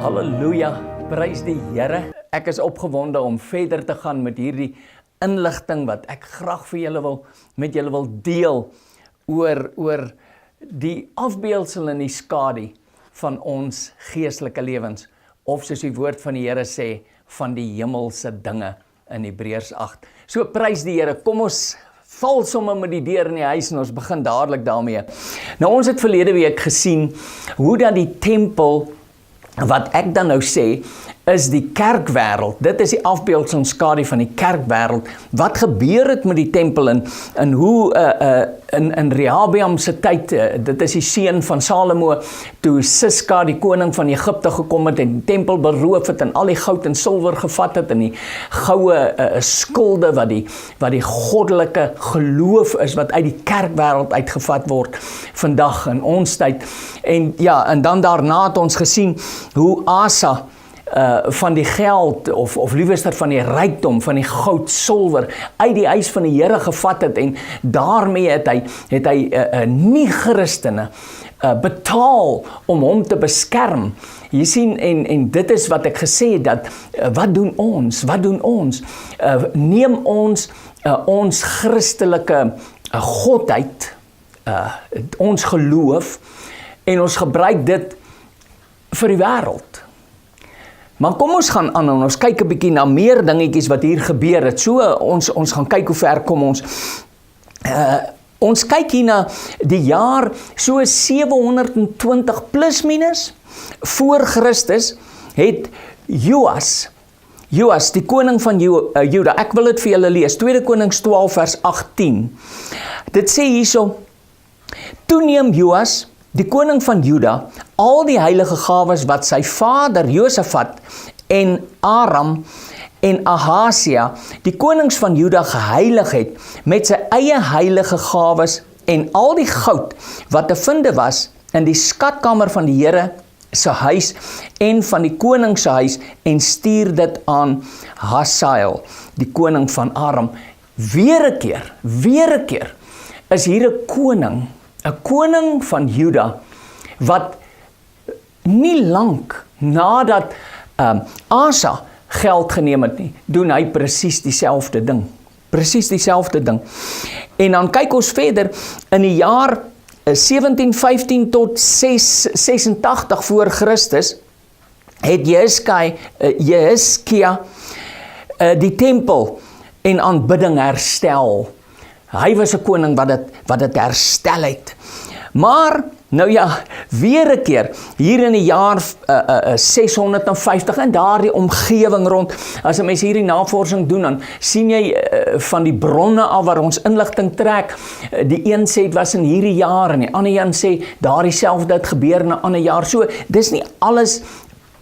Halleluja, prys die Here. Ek is opgewonde om verder te gaan met hierdie inligting wat ek graag vir julle met julle wil deel oor die afbeeldsel en die skadu van ons geestelike lewens, of soos die woord van die Here sê, van die hemelse dinge in Hebreërs 8. So prys die Here, kom ons val sommer met die deur in die huis en ons begin dadelik daarmee. Nou ons het verlede week gesien hoe dat die tempel, wat ek dan nou sê, is die kerkwêreld. Dit is die afbeeldsel en skadu van die kerkwêreld. Wat gebeur het met die tempel en hoe in Rehabeam se tyd, dit is die seun van Salomo, toe Siska, die koning van Egipte, gekom het en die tempel beroof het en al die goud en silwer gevat het en die goue skulde wat die goddelike geloof is, wat uit die kerkwêreld uitgevat word vandag in ons tyd. En ja, en dan daarna het ons gesien hoe Asa van die geld, of liewerster van die rykdom, van die goud, silwer, uit die huis van die Here gevat het, en daarmee het hy nie Christene betaal om hom te beskerm. Jy sien, en dit is wat ek gesê het, dat wat doen ons? Neem ons Christelike godheid, ons geloof, en ons gebruik dit vir die wêreld. Maar kom ons gaan aan en ons kyk 'n bietjie na meer dingetjies wat hier gebeur het. So ons gaan kyk hoe ver kom ons. Ons kyk hier na die jaar so 720 plus minus voor Christus het Joas, die koning van Juda, ek wil dit vir julle lees, 2 Konings 12 vers 18. Dit sê hierso: Toe neem Joas, die koning van Juda, al die heilige gawes wat sy vader Josafat en Aram en Ahasia, die konings van Juda, geheilig het, met sy eie heilige gawes en al die goud wat te vinde was in die skatkamer van die Here se huis en van die koning se huis, en stuur dit aan Hasael, die koning van Aram. Weer 'n keer is hier 'n koning van Juda, wat nie lank nadat Asa geld geneem het nie, doen hy presies dieselfde ding. En dan kyk ons verder, in die jaar 1715 tot 686 voor Christus, het Jehizkia die tempel en aanbidding herstel. Hy was 'n koning wat dit herstel het. Maar, nou ja, weer 'n keer, hier in die jaar 650, in daardie omgewing rond, as 'n mens hierdie navorsing doen, dan sien jy van die bronne af waar ons inligting trek, die een sê het was in hierdie jaar, en die ander een sê, daardie selfde het gebeur in 'n ander jaar. So, dis nie alles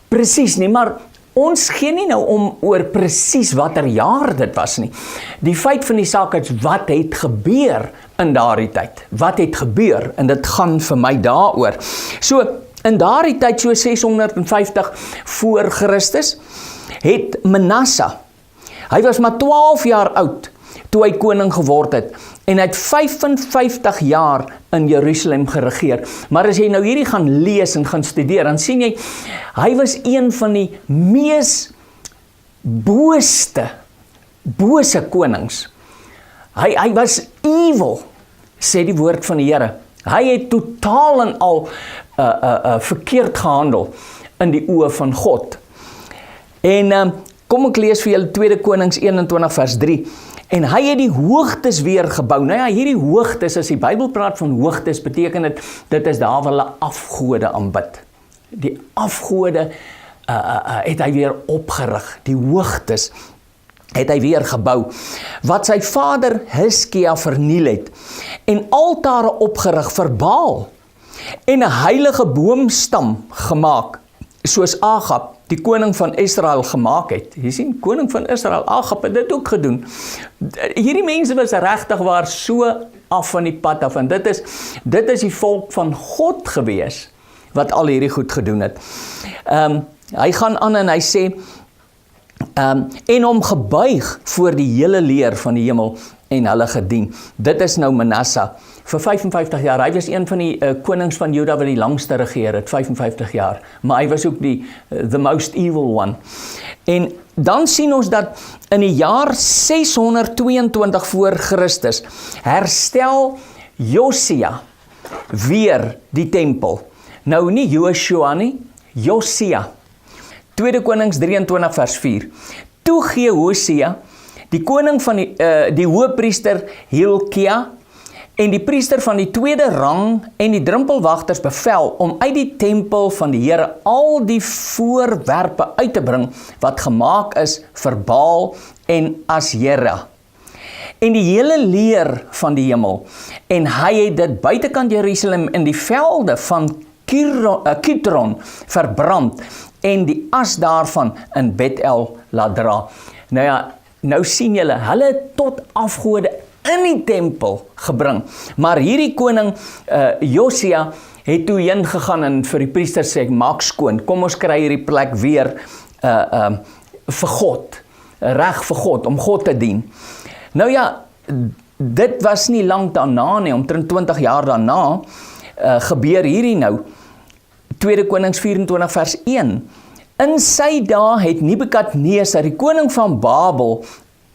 presies nie, maar ons gee nie nou om oor presies watter jaar dit was nie. Die feit van die saak is, wat het gebeur in daardie tyd? Wat het gebeur? En dit gaan vir my daaroor. So, in daardie tyd, so 650 voor Christus, het Manasse, hy was maar 12 jaar oud, toe hy koning geword het, en hy het 55 jaar in Jerusalem geregeer. Maar as jy nou hierdie gaan lees en gaan studeer, dan sien jy, hy was een van die mees bose konings. Hy was evil, sê die woord van die Here. Hy het totaal en al verkeerd gehandel in die oë van God. En kom ek lees vir julle 2 Konings 21 vers 3. En hy het die hoogtes weer gebou. Nou ja, hierdie hoogtes, as die Bybel praat van hoogtes, beteken dit is daar waar hulle afgode aanbid. Die afgode het hy weer opgerig. Die hoogtes het hy weer gebou, wat sy vader Hizkia verniel het, en altare opgerig vir Baal, en 'n heilige boomstam gemaak, soos Agab, die koning van Israel, gemaak het. Jy sien, koning van Israel, Agab het dit ook gedoen. Hierdie mense was regtig waar so af van die pad af, en dit is die volk van God gewees, wat al hierdie goed gedoen het. Hy gaan aan en hy sê, en hom gebuig voor die hele leer van die hemel, en hulle gedien. Dit is nou Manasse vir 55 jaar. Hy was een van die konings van Juda wat die langste regeer het, 55 jaar. Maar hy was ook the most evil one. En dan sien ons dat in die jaar 622 voor Christus herstel Josia weer die tempel. Nou nie Joshua nie, Josia. 2 Konings 23 vers 4. Toe gee Hosea, die koning van die hoëpriester Hilkia en die priester van die tweede rang en die drempelwagters bevel om uit die tempel van die Here al die voorwerpe uit te bring wat gemaak is vir Baal en Asjera en die hele leer van die hemel. En hy het dit buitekant Jerusalem in die velde van Kidron verbrand en die as daarvan in Bethel laat dra. Nou ja, nou sien julle, hulle het tot afgode in die tempel gebring. Maar hierdie koning Josia het toe heen gegaan en vir die priester sê, maak skoon, kom ons kry hierdie plek weer vir God, reg vir God, om God te dien. Nou ja, dit was nie lang daarna nie, omtrent 20 jaar daarna, gebeur hierdie nou, 2 Konings 24 vers 1. In sy dae het Nebukadnesar, die koning van Babel,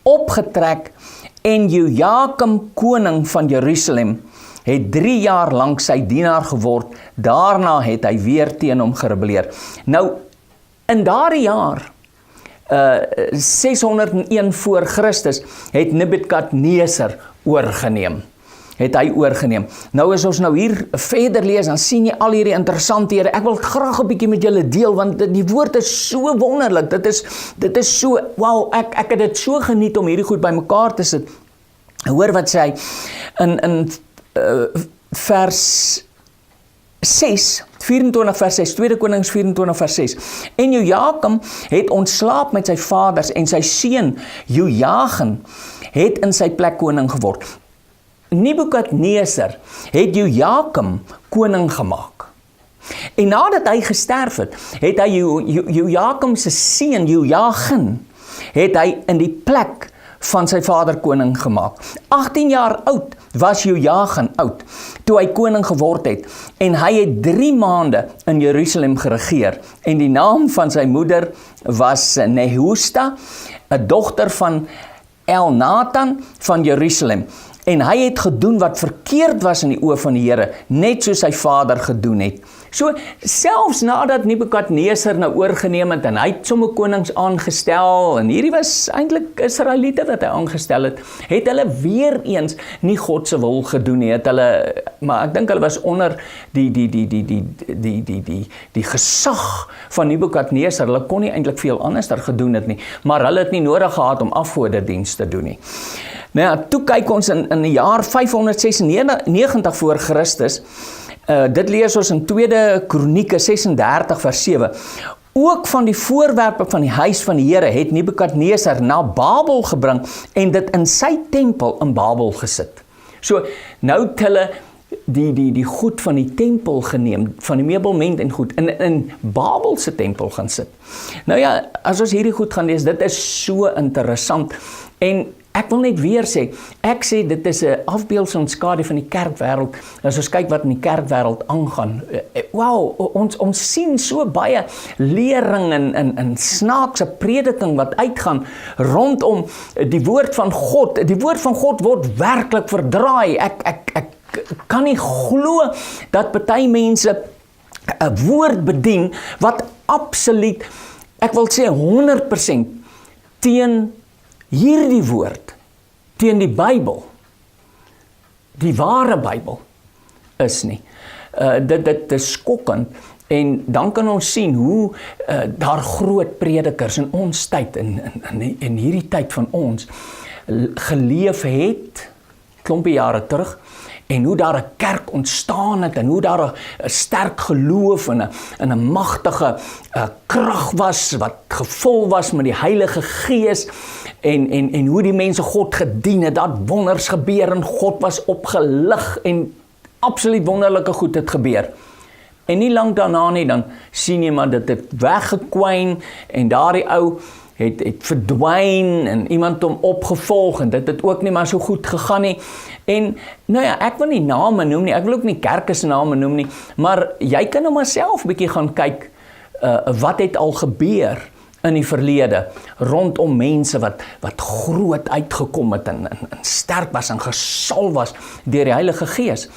opgetrek en Jojakim, koning van Jerusalem, het 3 jaar lang sy dienaar geword. Daarna het hy weer teen hom gerebelleer. Nou, in daardie jaar, 601 voor Christus, het Nebukadnesar oorgeneem. Nou as ons nou hier verder lees, dan sien jy al hierdie interessanthede. Ek wil graag 'n bietjie met julle deel, want die woord is so wonderlik. Dit is so, wow, ek het dit so geniet om hierdie goed bymekaar te sit. Hoor wat sê hy in vers 6, 24 vers 6, 2 Konings 24 vers 6. En Jojakim het ontslaap met sy vaders en sy seun Jojagin het in sy plek koning geword. Nebukadnesar het Jojakim koning gemaak. En nadat hy gesterf het, het hy Jojakim se seun Jojagin het hy in die plek van sy vader koning gemaak. 18 jaar oud was Jojagin oud, toe hy koning geword het, en hy het 3 maande in Jerusalem geregeer, en die naam van sy moeder was Nehusta, 'n dogter van Elnatan van Jerusalem, en hy het gedoen wat verkeerd was in die oë van die Here, net soos sy vader gedoen het. So, selfs nadat Nebukadnesar nou oorgeneem het, en hy het somme konings aangestel, en hierdie was eintlik Israeliete wat hy aangestel het, het hulle weer eens nie God se wil gedoen nie, maar ek dink hulle was onder die gesag van Nebukadnesar. Hulle kon nie eintlik veel anders daar gedoen het nie, maar hulle het nie nodig gehad om afgodediens te doen nie. Nou ja, toe kyk ons in die jaar 596 voor Christus, dit lees ons in 2 Kronieke 36 vers 7. Ook van die voorwerpe van die huis van die Here het Nebukadnesar na Babel gebring en dit in sy tempel in Babel gesit. So, nou het hulle die goed van die tempel geneem, van die meubelment en goed, in Babel se tempel gaan sit. Nou ja, as ons hierdie goed gaan lees, dit is so interessant, en ek wil net weer sê, ek sê dit is 'n afbeelding skadu van die kerkwêreld. As ons kyk wat in die kerkwêreld aangaan, wow, ons sien so baie lering en snaakse prediking wat uitgaan rondom die woord van God. Die woord van God word werklik verdraai. Ek kan nie glo dat party mense 'n woord bedien wat absoluut, ek wil sê 100% teen hierdie woord, teen die Bybel, die ware Bybel, is nie. Dit is skokkend, en dan kan ons sien hoe daar groot predikers in ons tyd, in hierdie tyd van ons, geleef het, klompie jare terug, en hoe daar 'n kerk ontstaan het, en hoe daar 'n sterk geloof en 'n magtige krag was, wat gevul was met die Heilige Gees, en hoe die mense God gedien het, dat wonders gebeur, en God was opgelig, en absoluut wonderlike goed het gebeur. En nie lang daarna nie, dan sien jy maar dit het weggekwyn, en daardie ou het verdwyn en iemand hom opgevolg en dit het ook nie maar so goed gegaan nie. En nou ja, ek wil nie name noem nie, ek wil ook nie kerke se name noem nie, maar jy kan nou maar self 'n bietjie gaan kyk wat het al gebeur in die verlede rondom mense wat groot uitgekom het en sterk was en gesalf was deur die Heilige Gees.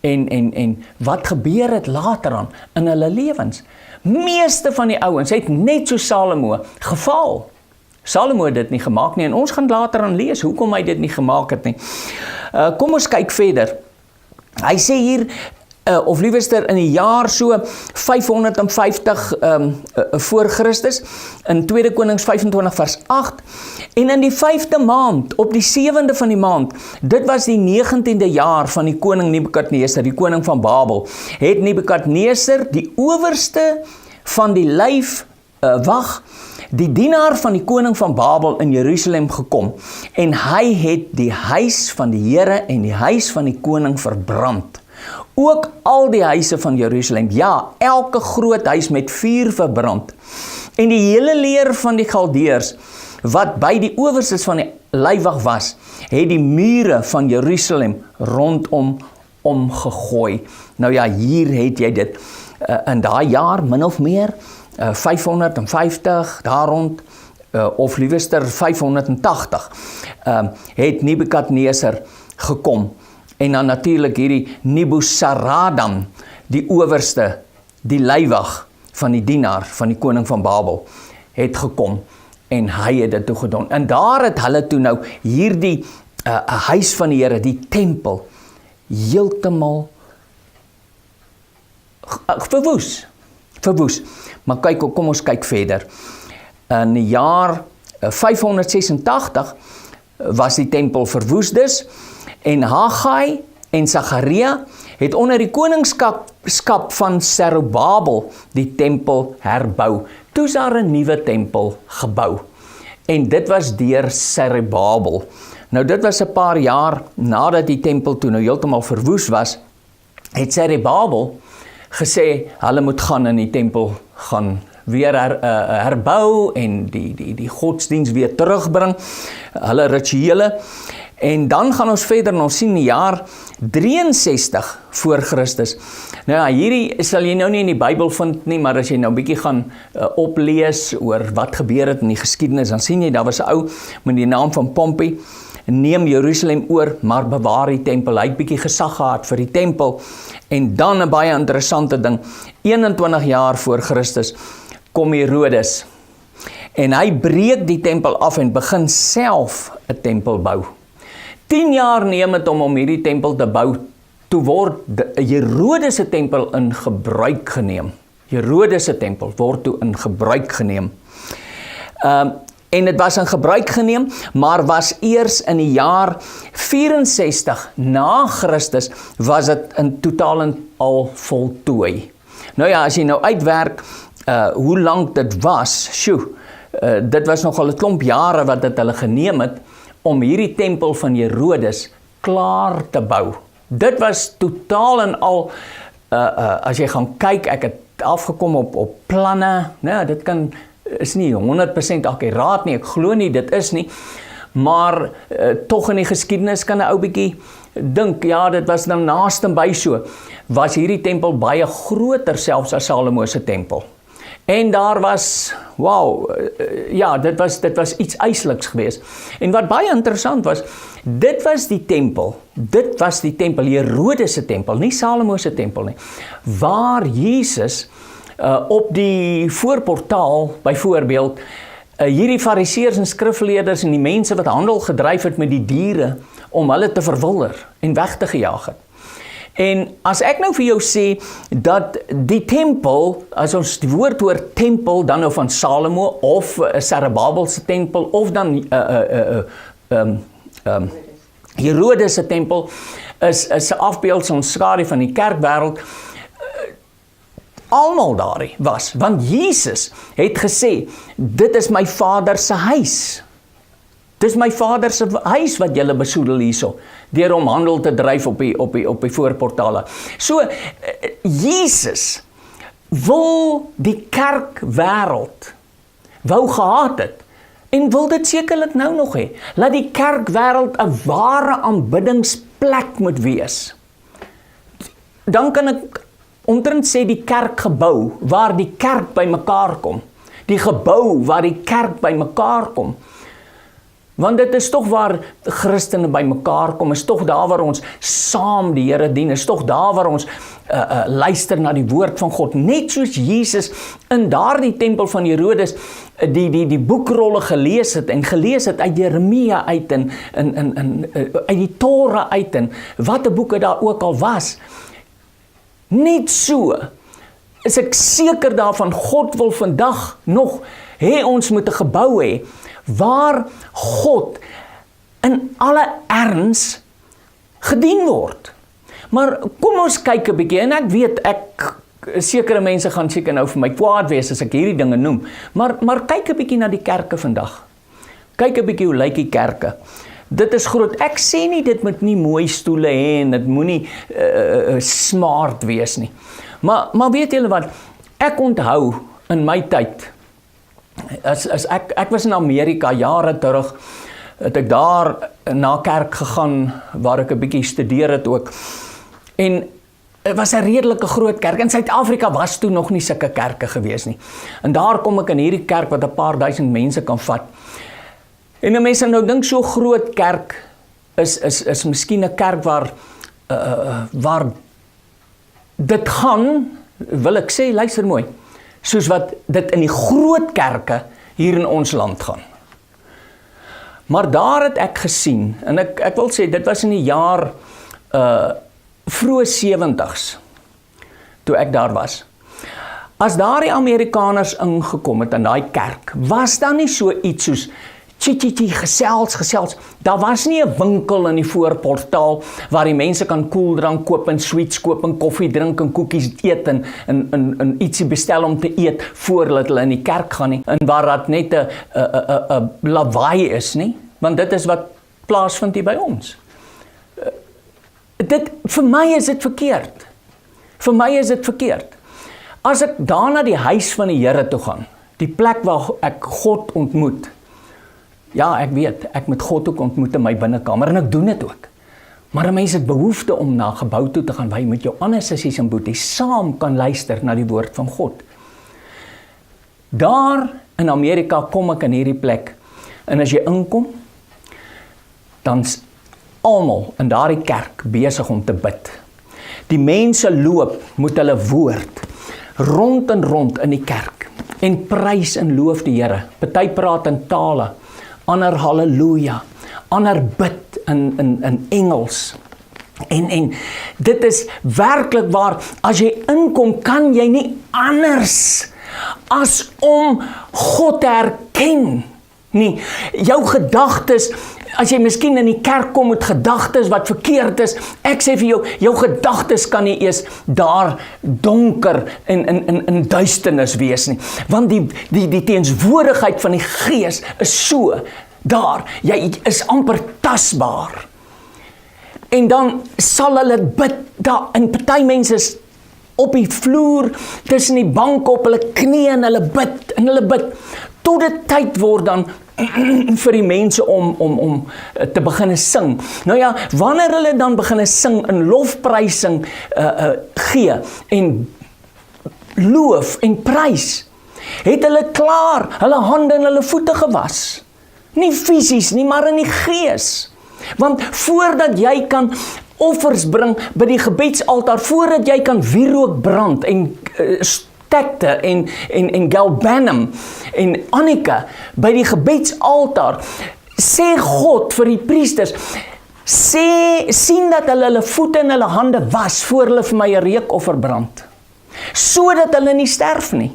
En wat gebeur het later aan in hulle lewens? Meeste van die ouens het net so Salomo geval. Salomo het dit nie gemaak nie en ons gaan later aan lees hoekom hy dit nie gemaak het nie. Kom ons kyk verder. Hy sê hier, of liewer in die jaar so 550 voor Christus, in 2 Konings 25 vers 8, en in die 5de maand, op die 7de van die maand, dit was die 19de jaar van die koning Nebukadneser, die koning van Babel, het Nebukadneser, die owerste van die lijfwag, die dienaar van die koning van Babel in Jerusalem gekom, en hy het die huis van die Here en die huis van die koning verbrand. Ook al die huise van Jerusalem, ja, elke groot huis met vuur verbrand. En die hele leer van die Galdeërs, wat by die owerstes van die lijfwag was, het die mure van Jerusalem rondom omgegooi. Nou ja, hier het jy dit. In daai jaar, min of meer, 550, daar rond, of liewer 580, het Nebukadneser gekom. En dan natuurlik hierdie Nebuzaradan, die owerste, die lijfwag van die dienaar van die koning van Babel, het gekom en hy het dit toe gedoen. En daar het hulle toe nou hierdie huis van die Here, die tempel, heeltemal verwoes. Maar kyk, kom ons kyk verder. In die jaar 586 was die tempel verwoes dus, en Haggai en Sagaria het onder die koningskap van Zerubabel die tempel herbou. Toe is daar 'n nuwe tempel gebou. En dit was deur Zerubabel. Nou dit was 'n paar jaar nadat die tempel toe nou heeltemal verwoes was, het Zerubabel gesê, hulle moet gaan in die tempel gaan weer herbou en die godsdienst weer terugbring, hulle rituele. En dan gaan ons verder en ons sien die jaar 63 voor Christus. Nou ja, hierdie sal jy nou nie in die Bybel vind nie, maar as jy nou 'n bietjie gaan oplees oor wat gebeur het in die geskiedenis, dan sien jy, daar was 'n ou met die naam van Pompey, neem Jerusalem oor, maar bewaar die tempel. Hy het bietjie gesag gehad vir die tempel. En dan 'n baie interessante ding, 21 jaar voor Christus, kom Herodes. En hy breek die tempel af en begin self 'n tempel bou. 10 jaar neem het om hierdie tempel te bou, toe word Herodes se tempel in gebruik geneem. Herodes se tempel word toe in gebruik geneem. En dit was in gebruik geneem, maar was eers in die jaar 64 na Christus, was dit in totaal en al voltooi. Nou ja, as jy nou uitwerk, hoe lang dit was, dit was nogal 'n klomp jare wat dit hulle geneem het, om hierdie tempel van Herodes klaar te bou. Dit was totaal en al, as jy gaan kyk, ek het afgekom op planne, nou, dit is nie 100% akkuraat nie, ek glo nie, dit is nie, maar tog in die geskiedenis kan 'n ou bietjie dink, ja, dit was nou naaste by so, was hierdie tempel baie groter selfs as Salomo se tempel. En daar was, ja, dit was iets eisliks geweest. En wat baie interessant was, dit was die tempel, Herodes se tempel, nie Salomo se tempel nie, waar Jesus op die voorportaal, byvoorbeeld, hierdie fariseërs en skrifleerders en die mense wat handel gedryf het met die diere, om hulle te verwilder en weg te gejaag het. En as ek nou vir jou sê, dat die tempel, as ons die woord hoor tempel, dan nou van Salomo, of Zerubabel se tempel, of dan Herodes se tempel, is 'n afbeeldsel en skadu van die kerkwêreld, almal daar was, want Jesus het gesê, dit is my Vader se huis. Dis my Vader se huis wat julle besoedel hierso, deur om handel te dryf op die voorportale. So, Jesus wil die kerkwêreld wou gehad het, en wil dit sekerlik nou nog hê. Laat die kerkwêreld 'n ware aanbiddingsplek moet wees. Dan kan ek omtrent sê die kerkgebou, waar die kerk by mekaar kom. Die gebou waar die kerk by mekaar kom. Want dit is tog waar Christene by mekaar kom, is tog daar waar ons saam die Here dien, is tog daar waar ons luister na die woord van God, net soos Jesus in daardie tempel van Herodes die boekrolle gelees het uit Jeremia uit en uit die Torah uit en wat 'n boeke daar ook al was. Net so is ek seker daarvan, God wil vandag nog hê ons moet 'n gebou hê waar God in alle erns gedien word. Maar kom ons kyk 'n bietjie, en ek weet, sekere mense gaan seker nou vir my kwaad wees as ek hierdie dinge noem, maar kyk 'n bietjie na die kerke vandag. Kyk 'n bietjie hoe lyk die kerke. Dit is groot. Ek sê nie dit moet nie mooi stoele hê en dit moenie smart wees nie. Maar weet julle wat, ek onthou in my tyd, as ek was in Amerika jare terug, het ek daar na kerk gegaan, waar ek 'n bietjie studeer het ook, en het was 'n redelike groot kerk, in Suid-Afrika was toe nog nie sulke kerke gewees nie, en daar kom ek in hierdie kerk wat 'n paar duisend mense kan vat, en die mense nou dink so groot kerk, is miskien 'n kerk waar dit gaan, wil ek sê, luister mooi, soos wat dit in die groot kerke hier in ons land gaan. Maar daar het ek gesien, en ek wil sê, dit was in die jaar vroeë 70s, toe ek daar was. As daar die Amerikaners ingekom het in daai kerk, was daar nie so iets soos gesels. Daar was nie 'n winkel in die voorportaal waar die mense kan koeldrank koop en sweets koop en koffie drink en koekies eet en ietsie bestel om te eet voordat hulle in die kerk gaan nie. En waar dat net 'n lawaai is nie, want dit is wat plaasvind hier by ons. Vir my is dit verkeerd. Vir my is dit verkeerd. As ek daarna die huis van die Here toe gaan, die plek waar ek God ontmoet, ja, ek weet, ek moet God ook ontmoet in my binnekamer, en ek doen dit ook. Maar 'n mens het behoefte om na 'n gebou toe te gaan, waar jy met jou ander sissies en boeties saam kan luister na die woord van God. Daar in Amerika kom ek in hierdie plek, en as jy inkom, dan's almal in daardie kerk besig om te bid. Die mense loop met hulle woord, rond en rond in die kerk, en prys en loof die Here. Party praat in tale, ander halleluja, ander bid in Engels. En dit is werklik waar, as jy inkom, kan jy nie anders as om God te herken nie. Jou gedagtes, as jy miskien in die kerk kom met gedagtes wat verkeerd is, ek sê vir jou gedagtes kan nie eers daar donker en duisternis wees nie, want die teenswoordigheid van die Gees is so daar, jy is amper tasbaar, en dan sal hulle bid, daar, en party mense is op die vloer, tussen die banke op hulle knie, en hulle bid, tot dit tyd word dan vir die mense om te begin sing. Nou ja, wanneer hulle dan begin sing en lofprysing gee en loof en prys, het hulle klaar hulle hande en hulle voete gewas. Nie fisies nie, maar in die gees. Want voordat jy kan offers bring by die gebedsaltaar, voordat jy kan wierook brand en stekte en galbanum en Annika by die gebedsaltaar, sê God vir die priesters, sien dat hulle voete en hulle hande was voor hulle vir my 'n reukoffer brand, sodat hulle nie sterf nie.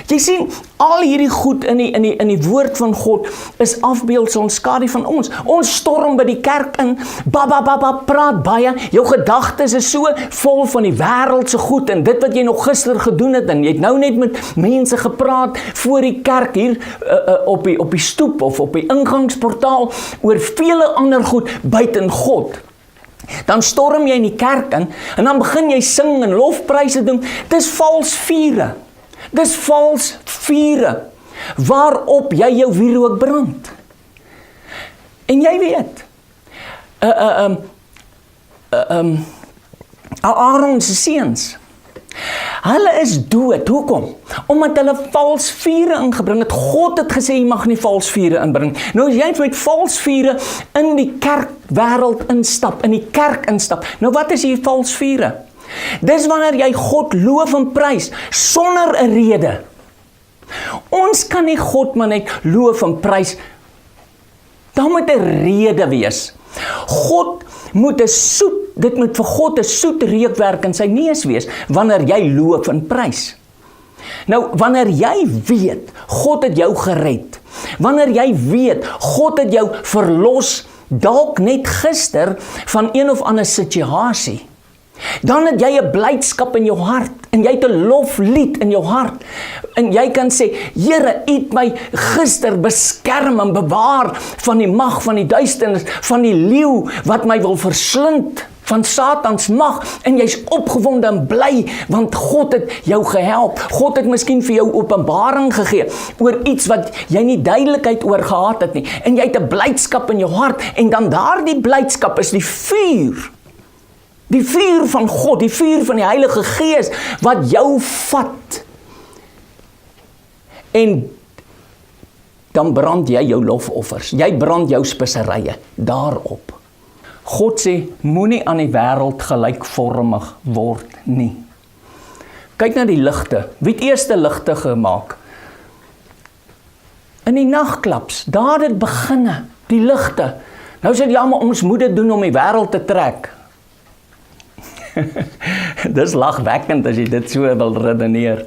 Jy sien, al hierdie goed in die woord van God is afbeeldsel skadu van ons. Ons storm by die kerk in, praat baie, jou gedagtes is so vol van die wêreldse goed en dit wat jy nog gister gedoen het, en jy het nou net met mense gepraat voor die kerk hier op die stoep of op die ingangsportaal oor vele ander goed buiten God. Dan storm jy in die kerk in en dan begin jy sing en lofpryse doen. Dis vals vure. Dis vals vure. waarop jy jou wierook brand. En jy weet, Aaron se seuns, hulle is dood. Hoekom? Omdat hulle vals vure ingebring het. God het gesê, jy mag nie vals vure inbring. Nou as jy met vals vure in die kerkwêreld instap, in die kerk instap, nou wat is hier vals vure? Dis wanneer jy God loof en prys, sonder 'n rede. Ons kan nie God maar net loof en prys, daar moet 'n rede wees. God moet dit moet vir God 'n soet reukwerk in sy neus wees, wanneer jy loof en prys. Nou, wanneer jy weet, God het jou gered, wanneer jy weet, God het jou verlos, dalk net gister, van een of ander situasie, dan het jy 'n blydskap in jou hart, en jy het 'n loflied in jou hart, en jy kan sê, Here, U het my gister beskerm en bewaar van die mag van die duisternis, van die leeu wat my wil verslind, van Satans mag, en jy's opgewonde en bly, want God het jou gehelp. God het miskien vir jou openbaring gegee, oor iets wat jy nie duidelikheid oor gehad het nie, en jy het 'n blydskap in jou hart, en dan daardie blydskap is die vuur van God, die vuur van die Heilige Gees, wat jou vat, en dan brand jy jou lofoffers, jy brand jou speserye daarop. God sê, moenie aan die wêreld gelykvormig word nie. Kyk na die ligte, wie het eerste ligte gemaak? In die nagklaps, daar het beginne, die ligte. Nou sê ja, maar ons moet dit doen om die wêreld te trek. Dis lagwekkend as jy dit so wil redeneer.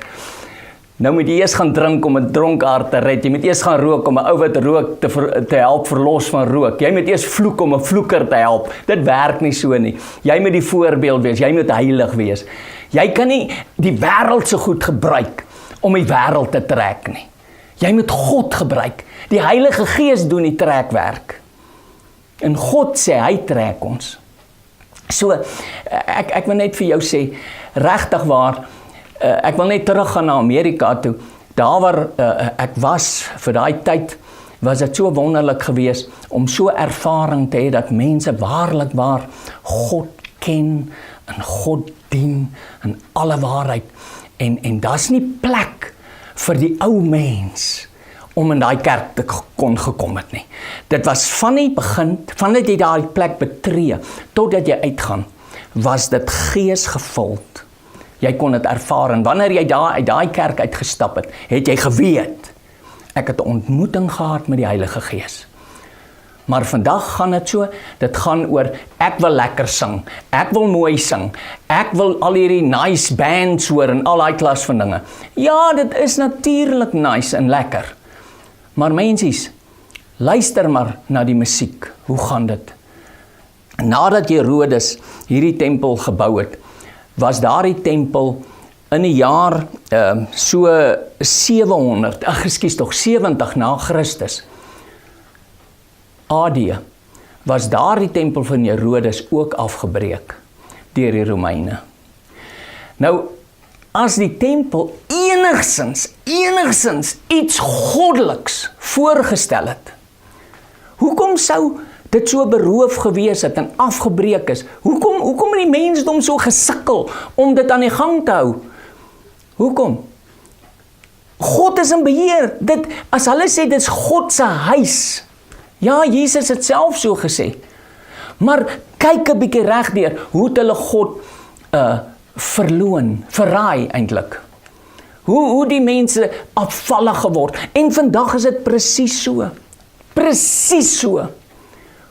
Nou moet jy eers gaan drink om 'n dronkaard te red. Jy moet eers gaan rook om 'n ou wat rook te help verlos van rook. Jy moet eers vloek om 'n vloeker te help. Dit werk nie so nie. Jy moet die voorbeeld wees. Jy moet heilig wees. Jy kan nie die wêreld so goed gebruik om die wêreld te trek nie. Jy moet God gebruik. Die Heilige Gees doen die trekwerk. En God sê, hy trek ons. So, ek wil net vir jou sê, regtig waar, ek wil net teruggaan na Amerika toe, daar waar ek was, vir daai tyd, was dit so wonderlik geweest, om so ervaring te hê, dat mense waarlik waar God ken, en God dien, in alle waarheid, en daar's nie plek vir die ou mens, om in daai kerk te kon gekom het nie. Dit was van die begin, vandat jy daai plek betree, totdat jy uitgaan, was dit geesgevuld. Jy kon dit ervaar, en wanneer jy daar uit daai kerk uitgestap het, het jy geweet, ek het 'n ontmoeting gehad met die Heilige Gees. Maar vandag gaan dit so, dit gaan oor, ek wil lekker sing, ek wil mooi sing, ek wil al hierdie nice bands hoor, en al die klas van dinge. Ja, dit is natuurlik nice en lekker. Maar mensies, luister maar na die musiek, hoe gaan dit? Nadat Herodes hierdie tempel gebou het, was daardie tempel in die jaar so 70 na Christus, AD, was daardie tempel van Herodes ook afgebreek deur die Romeine. Nou, as die tempel enigstens iets goddeliks voorgestel het, hoekom sou dit so beroof gewees het en afgebreek is? Hoekom het die mensdom so gesukkel om dit aan die gang te hou? Hoekom? God is in beheer. As hulle sê, dit is God se huis. Ja, Jesus het self so gesê. Maar kyk 'n bietjie regdeur, hoe het hulle God verraai eintlik. Hoe die mense afvallig geword. En vandag is dit presies so. Presies so.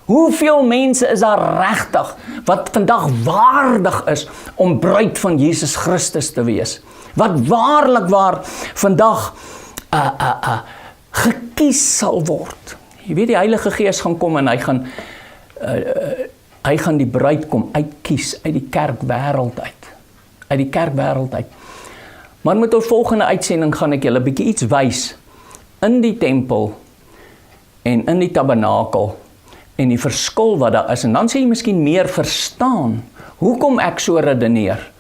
Hoeveel mense is daar regtig wat vandag waardig is om bruid van Jesus Christus te wees? Wat waarlik waar vandag gekies sal word. Jy weet, die Heilige Gees gaan kom en hy gaan die bruid kom uitkies uit die kerkwêreld uit. Uit die kerkwêreld uit. Maar met ons volgende uitsending gaan ek julle 'n bietjie iets wys in die tempel en in die tabernakel en die verskil wat daar is. En dan sê jy miskien meer verstaan hoekom ek so redeneer.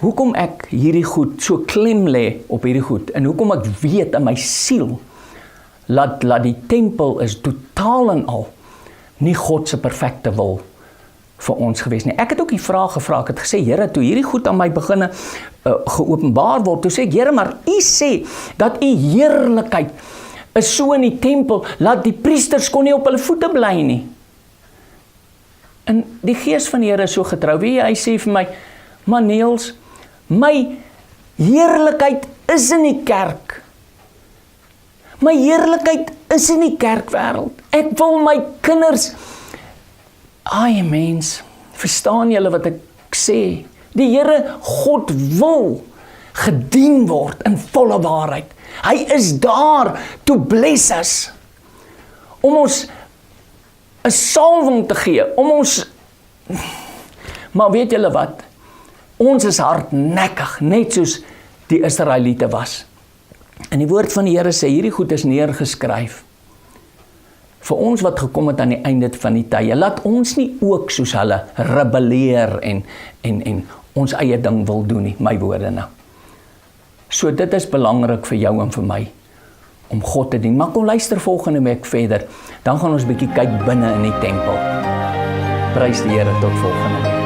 hoekom ek hierdie goed so klem lê op hierdie goed, en hoekom ek weet in my siel, laat die tempel is totaal en al nie God se perfekte wil vir ons gewees nie. Ek het ook die vraag gevra, ek het gesê, Here, toe hierdie goed aan my beginne geopenbaar word, toe sê ek, Here, maar U sê, dat U heerlikheid is so in die tempel, laat die priesters kon nie op hulle voete bly nie. En die gees van die Here is so getrou, wie hy sê vir my, maar Niels, my heerlikheid is in die kerk. My heerlikheid is in die kerkwêreld. Ek wil my kinders, mens, verstaan julle wat ek sê? Die Here God wil gedien word in volle waarheid. Hy is daar to bless us, om ons 'n salwing te gee, om ons, maar weet julle wat? Ons is hardnekkig, net soos die Israeliete was. En die woord van die Here sê, hierdie goed is neergeskryf vir ons wat gekom het aan die einde van die tye. Laat ons nie ook soos hulle rebelleer en ons eie ding wil doen nie, my woorde nou. So dit is belangrik vir jou en vir my, om God te dien. Maar kom luister volgende week verder, dan gaan ons bietjie kyk binne in die tempel. Prys die Here, tot volgende week.